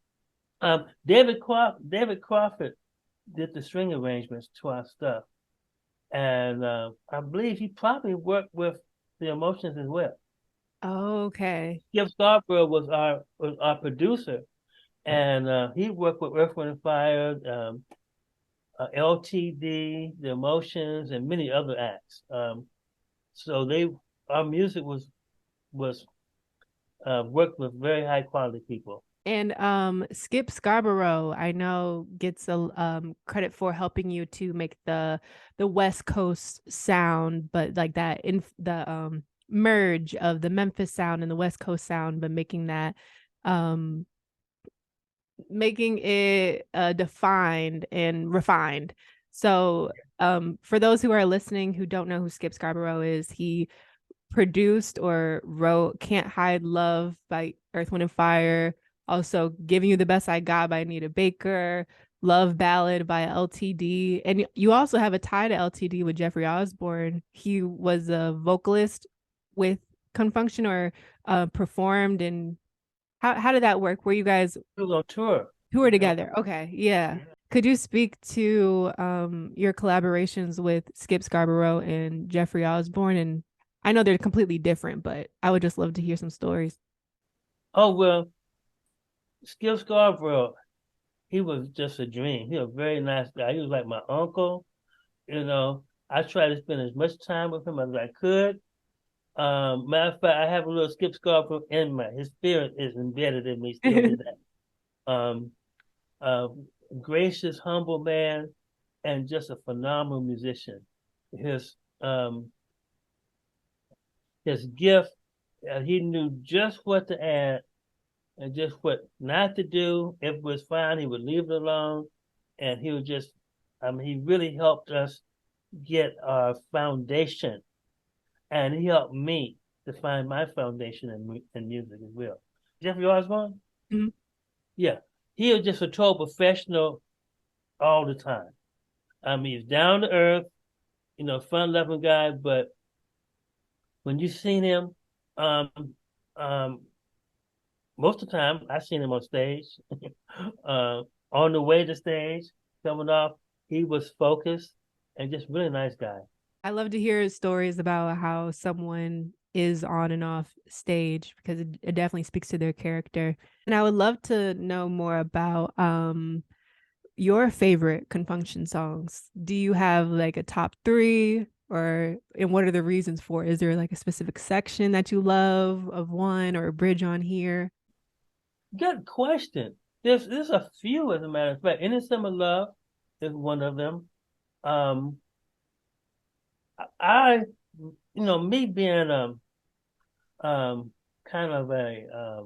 David Crawford did the string arrangements to our stuff, and I believe he probably worked with the emotions as well. Okay. Skip Scarborough was our producer, and he worked with Earth, Wind and Fire, LTD, The Emotions, and many other acts. So our music was worked with very high quality people. And Skip Scarborough, I know, gets a credit for helping you to make the West Coast sound, but like that in the merge of the Memphis sound and the West Coast sound, but um making it defined and refined. So for those who are listening who don't know who Skip Scarborough is, he produced or wrote Can't Hide Love by Earth, Wind and Fire, also Giving You the Best I Got by Anita Baker, Love Ballad by LTD. And you also have a tie to LTD with Jeffrey Osbourne. He was a vocalist with Con Funk Shun, or performed. And how did that work? Were you guys He was on tour. together? Okay, yeah. Could you speak to your collaborations with Skip Scarborough and Jeffrey Osbourne? And I know they're completely different, but I would just love to hear some stories. Oh well, Skip Scarborough, he was just a dream. He was a very nice guy. He was like my uncle. I tried to spend as much time with him as I could. Matter of fact, I have a little Skip Scarborough in his spirit is embedded in me still today. Um, uh, gracious, humble man, and just a phenomenal musician. His um, his gift, he knew just what to add and just what not to do. If it was fine, he would leave it alone, and he would just, he really helped us get our foundation, and he helped me to find my foundation in music as well. Jeffrey Osbourne, Mhm. yeah, he was just a total professional all the time. He's down to earth, fun loving guy, but when you seen him, um, um, most of the time I seen him on stage, on the way to stage, coming off, he was focused and just really nice guy. I love to hear stories about how someone is on and off stage because it definitely speaks to their character. And I would love to know more about your favorite Con Funk Shun songs. Do you have like a top three, or and what are the reasons for it? Is there like a specific section that you love of one, or a bridge on here? Good question. There's a few, as a matter of fact. Any Summer Love is one of them. Um, I, me being kind of a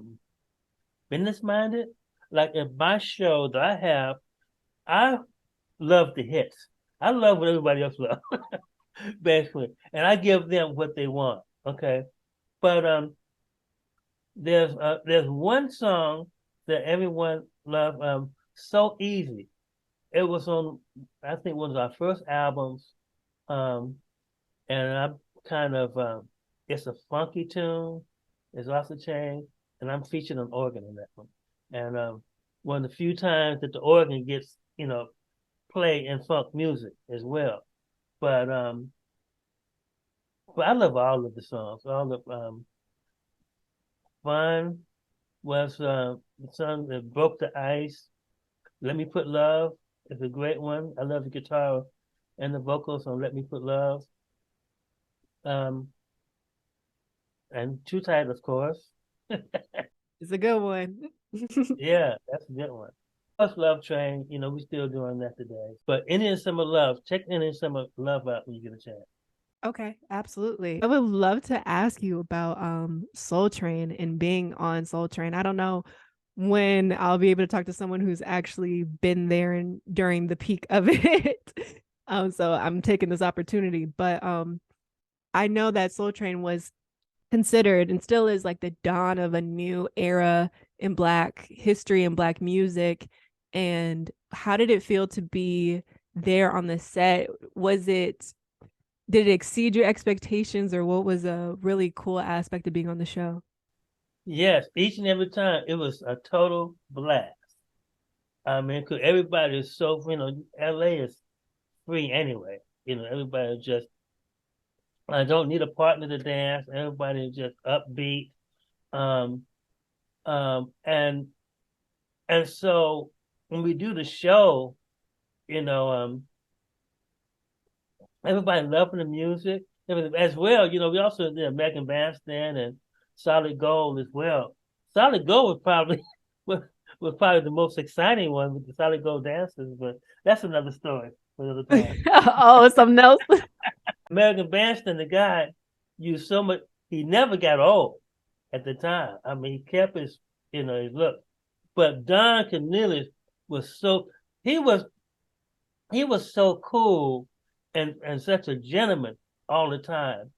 business minded, like in my show that I have, I love the hits. I love what everybody else loves, basically, and I give them what they want. Okay, but there's one song that everyone loved. So easy. It was on, I think, one of our first albums. Um, and I'm kind of, it's a funky tune. It's off the chain, and I'm featured on organ in that one. And one of the few times that the organ gets, play in funk music as well. But I love all of the songs. All of Fun was the song that broke the ice. Let Me Put Love is a great one. I love the guitar and the vocals on Let Me Put Love. Um, and Too Tight, of course. It's a good one. Yeah, that's a good one. Plus Love Train, we still doing that today. But Indian Summer Love, check Indian Summer Love out when you get a chance. Okay, absolutely. I would love to ask you about Soul Train and being on Soul Train. I don't know when I'll be able to talk to someone who's actually been there and during the peak of it. So I'm taking this opportunity, but I know that Soul Train was considered and still is like the dawn of a new era in Black history and Black music. And how did it feel to be there on the set? Was it Did it exceed your expectations, or what was a really cool aspect of being on the show? Yes, each and every time it was a total blast. I mean, 'cause everybody is so, LA is free anyway. Everybody just, I don't need a partner to dance. Everybody is just upbeat. Um, um, and and so when we do the show, you know, everybody loving the music. As well, we also did American Bandstand and Solid Gold as well. Solid Gold was probably was probably the most exciting one with the Solid Gold dancers, but that's another story for another time. Oh, something else. American Bandstand, the guy used so much, he never got old at the time. I mean, he kept his look. But Don Cornelius was so he was he was so cool and such a gentleman all the time.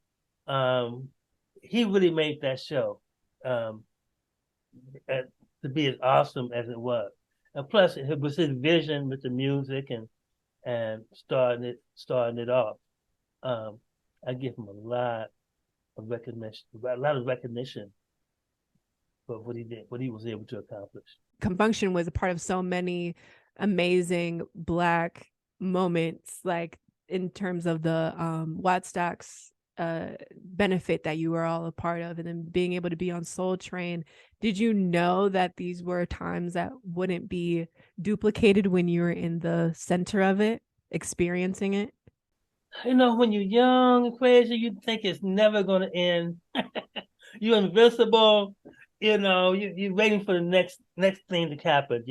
Um, he really made that show um, to be as awesome as it was. And plus, it was his vision with the music and starting it off. Um, I give him a lot of recognition for what he did, what he was able to accomplish. Con Funk Shun was a part of so many amazing Black moments, like in terms of the Wattstax benefit that you were all a part of, and then being able to be on Soul Train. Did you know that these were times that wouldn't be duplicated when you were in the center of it, experiencing it? When you're young and crazy, you think it's never going to end. You're invincible. You're waiting for the next thing to happen.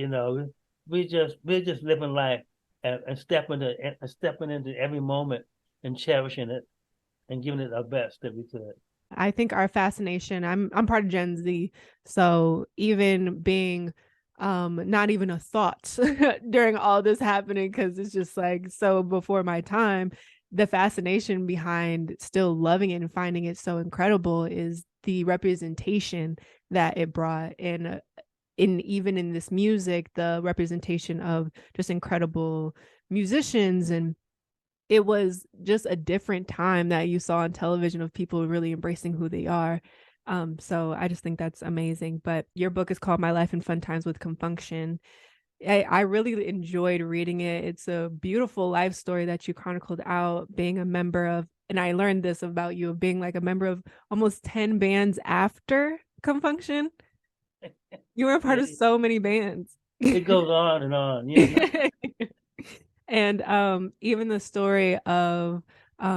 we're just living life and stepping into every moment and cherishing it and giving it our best that we could. I think our fascination, I'm part of Gen Z, so even being not even a thought during all this happening, because it's just like so before my time, the fascination behind still loving it and finding it so incredible is the representation that it brought in even in this music, the representation of just incredible musicians. And it was just a different time that you saw on television of people really embracing who they are. So I just think that's amazing. But your book is called My Life in Fun Times with Con Funk Shun. I really enjoyed reading it. It's a beautiful life story that you chronicled out being a member of, and I learned this about you, of being like a member of almost 10 bands after Con Funk Shun. You were a part of so many bands. It goes on and on, you know. And even the story of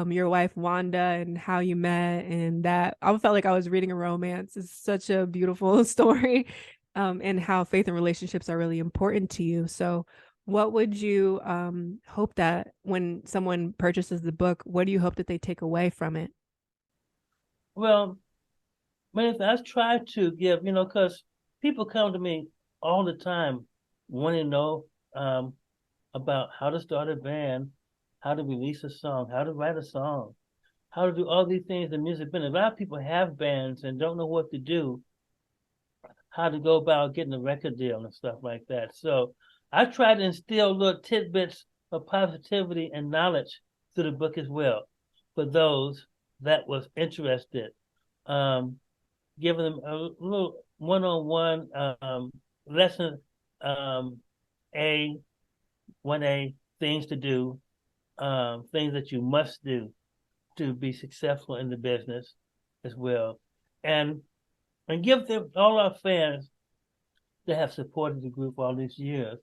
your wife Wanda and how you met, and that I felt like I was reading a romance. It's such a beautiful story, and how faith and relationships are really important to you. So what would you hope that when someone purchases the book, what do you hope that they take away from it? Well, man, I try to give, you know, because people come to me all the time wanting to know about how to start a band, how to release a song, how to write a song, how to do all these things in music business. A lot of people have bands and don't know what to do, how to go about getting a record deal and stuff like that. So I try to instill little tidbits of positivity and knowledge through the book as well for those that was interested. Giving them a little one-on-one lesson, A, 1A, things to do, things that you must do to be successful in the business as well. And give them all our fans that have supported the group all these years.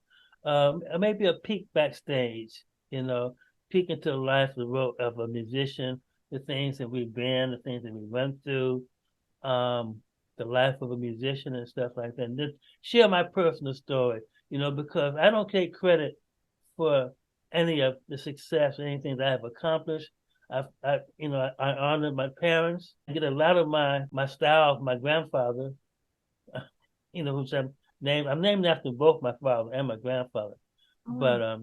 Maybe a peek backstage, you know, peek into the life of a musician, the things that we've been, the things that we went through, the life of a musician and stuff like that. And just share my personal story, you know, because I don't take credit for any of the success or anything that I have accomplished. You know, I honor my parents. I get a lot of my style from my grandfather, you know, who's I'm named after both my father and my grandfather. Oh. But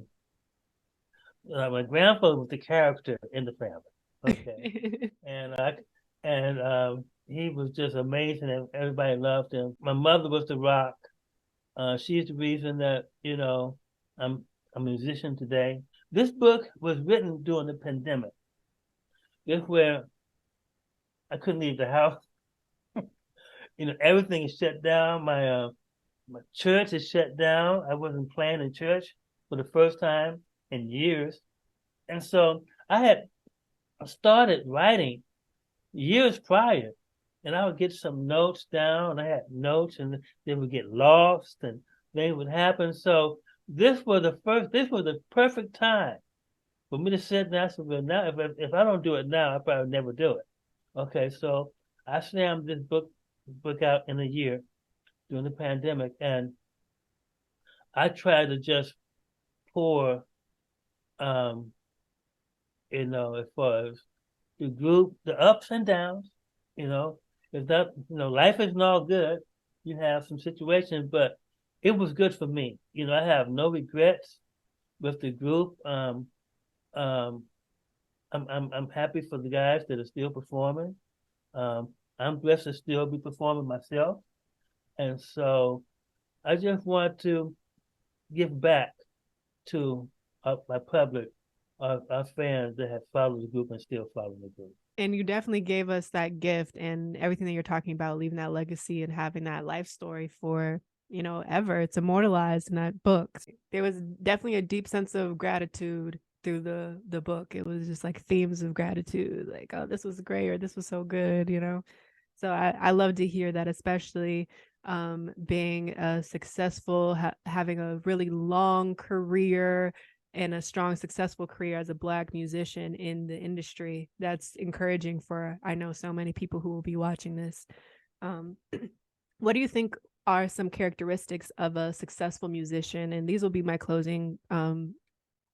my grandfather was the character in the family. Okay. and he was just amazing and everybody loved him. My mother was the rock. She's the reason that, you know, I'm a musician today. This book was written during the pandemic. It's where I couldn't leave the house. You know, everything is shut down. My church is shut down. I wasn't playing in church for the first time in years. And so I had started writing years prior, and I would get some notes down. I had notes, and they would get lost, and things would happen. So this was the perfect time for me to sit down. So now, if I don't do it now, I probably never do it. Okay, so I slammed this book out in a year during the pandemic, and I tried to just pour, you know, as far as the group, the ups and downs, you know, if that, you know, life isn't all good. You have some situations, but it was good for me. You know, I have no regrets with the group. I'm happy for the guys that are still performing. I'm blessed to still be performing myself. And so I just want to give back to my public, our fans that have followed the group and still follow the group. And you definitely gave us that gift and everything that you're talking about, leaving that legacy and having that life story for, you know, ever. It's immortalized in that book. There was definitely a deep sense of gratitude through the book. It was just like themes of gratitude, like, oh, this was great, or this was so good, you know. So I love to hear that, especially being a successful, having a really long career and a strong, successful career as a Black musician in the industry. That's encouraging for, I know, so many people who will be watching this. What do you think are some characteristics of a successful musician? And these will be my closing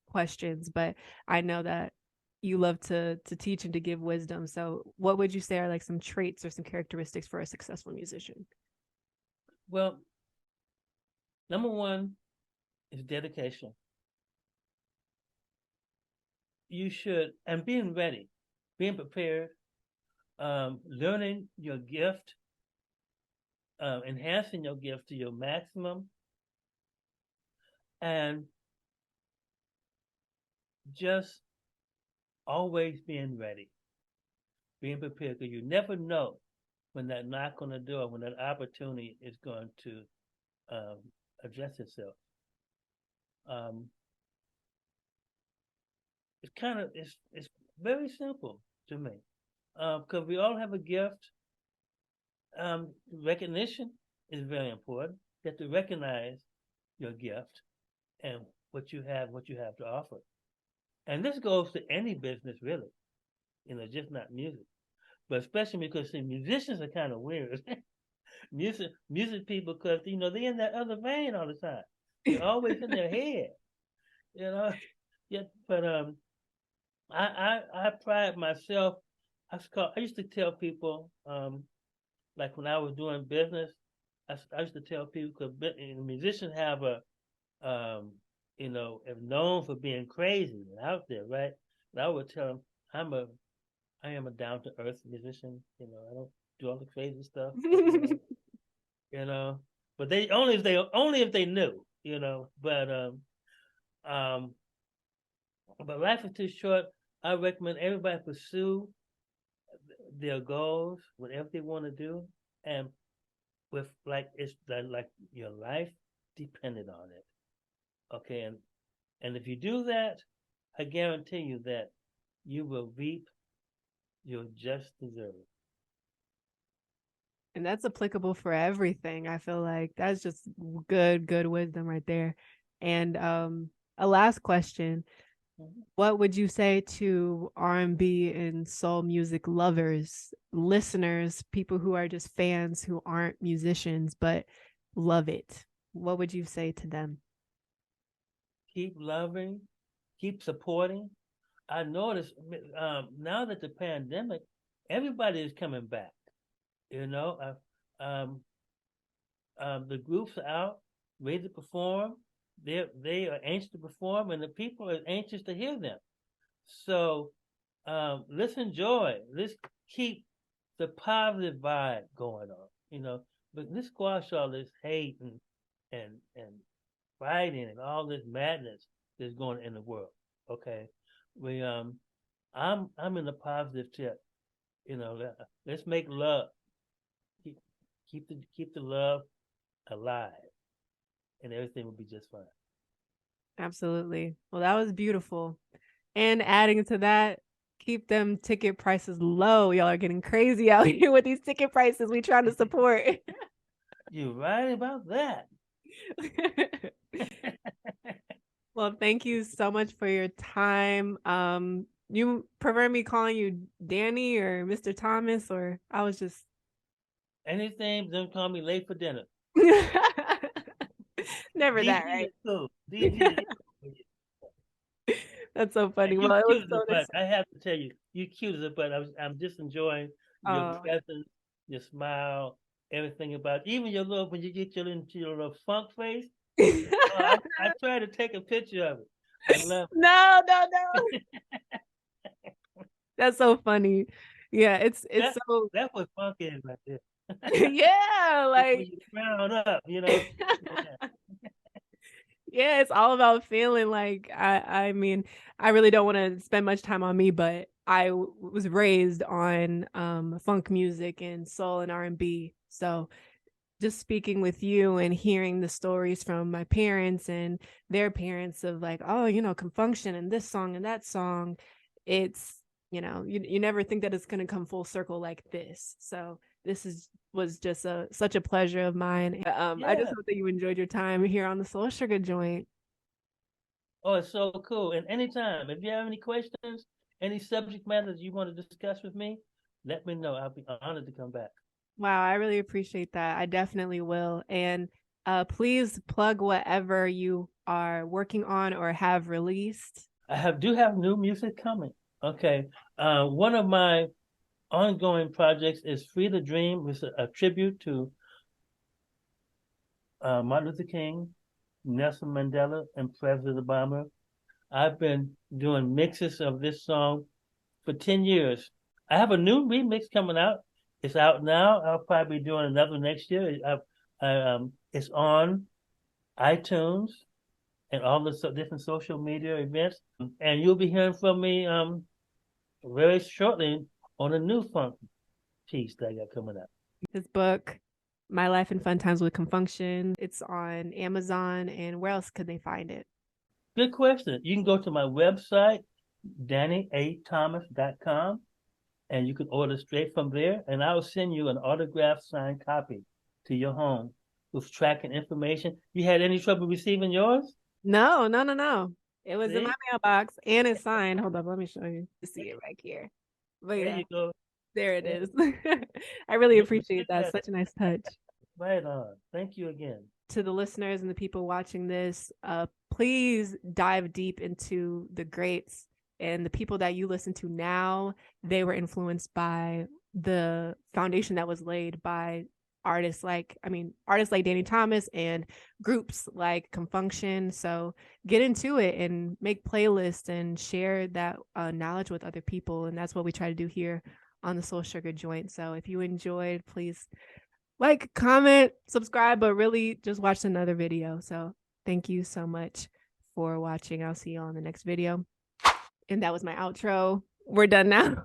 questions, but I know that you love to teach and to give wisdom. So what would you say are like some traits or some characteristics for a successful musician? Well, number one is dedication. You should, and being ready, being prepared, learning your gift, enhancing your gift to your maximum, and just always being ready, being prepared, because you never know when that knock on the door, when that opportunity is going to address itself. It's very simple to me, because we all have a gift. Recognition is very important. You have to recognize your gift and what you have to offer. And this goes to any business, really, just not music. But especially because see, musicians are kind of weird. music people, because they're in that other vein all the time. They're always in their head, you know. Yeah, but I pride myself. I used to tell people, like when I was doing business, I used to tell people because musicians have are known for being crazy and out there, right? And I would tell them I am a down to earth musician. I don't do all the crazy stuff. You know, but they only if they knew. Um, but life is too short. I recommend everybody pursue their goals, whatever they want to do, and with it's like your life depended on it. Okay, and if you do that, I guarantee you that you will reap your just desert. And that's applicable for everything. I feel like that's just good wisdom right there. And a last question. What would you say to R&B and soul music lovers, listeners, people who are just fans who aren't musicians but love it? What would you say to them? Keep loving, keep supporting. I noticed now that the pandemic, everybody is coming back. The groups are out, ready to perform. They are anxious to perform, and the people are anxious to hear them. So let's enjoy. Let's keep the positive vibe going on. But let's squash all this hate and fighting and all this madness that's going in the world. Okay, I'm in the positive tip. Let's make love. Keep the love alive, and everything will be just fine. Absolutely. Well, that was beautiful. And adding to that, keep them ticket prices low. Y'all are getting crazy out here with these ticket prices we trying to support. You're right about that. Well, thank you so much for your time. You prefer me calling you Danny or Mr. Thomas, or I was just anything. Don't call me late for dinner. Never DG that, right? Cool. DG. That's so funny. Well, it was so nice. I have to tell you, you cute as a butt. I'm just enjoying your presence, your smile, everything about even your little when you get your little funk face. I try to take a picture of it. I love it. No. That's so funny. Yeah, it's so that's what funk is right there. Yeah, like when you round up, Yeah, it's all about feeling like I mean, I really don't want to spend much time on me, but I was raised on funk music and soul and R&B. So just speaking with you and hearing the stories from my parents and their parents of like, oh, Con Funk Shun and this song and that song, it's, you never think that it's going to come full circle like this. So this was just such a pleasure of mine. I just hope that you enjoyed your time here on the Soul Sugar Joint. Oh, it's so cool. And anytime, if you have any questions, any subject matters you want to discuss with me, let me know. I'll be honored to come back. Wow, I really appreciate that. I definitely will. And please plug whatever you are working on or have released. Do have new music coming. Okay. One of my ongoing projects is Free the Dream, which is a tribute to Martin Luther King, Nelson Mandela, and President Obama. I've been doing mixes of this song for 10 years. I have a new remix coming out. It's out now. I'll probably be doing another next year. It's on iTunes and all the different social media events. And you'll be hearing from me very shortly on a new funk piece that I got coming out. This book, My Life in Fun Times with Con Funk Shun, it's on Amazon. And where else could they find it? Good question. You can go to my website, DannyAThomas.com, and you can order straight from there. And I'll send you an autographed signed copy to your home with tracking information. You had any trouble receiving yours? No, no, no, no. It was in See? my mailbox and it's signed. Hold up, let me show you. You see it right here. But There yeah, you go. there it Yeah. is. I really You appreciate did that. that. Such a nice touch. Right on. Thank you again. To the listeners and the people watching this, please dive deep into the greats and the people that you listen to now. They were influenced by the foundation that was laid by artists like Danny Thomas and groups like Con Funk Shun. So get into it and make playlists and share that knowledge with other people. And that's what we try to do here on the Soul Sugar Joint. So if you enjoyed, please like, comment, subscribe, but really just watch another video. So thank you so much for watching. I'll see you on the next video. And that was my outro. We're done now.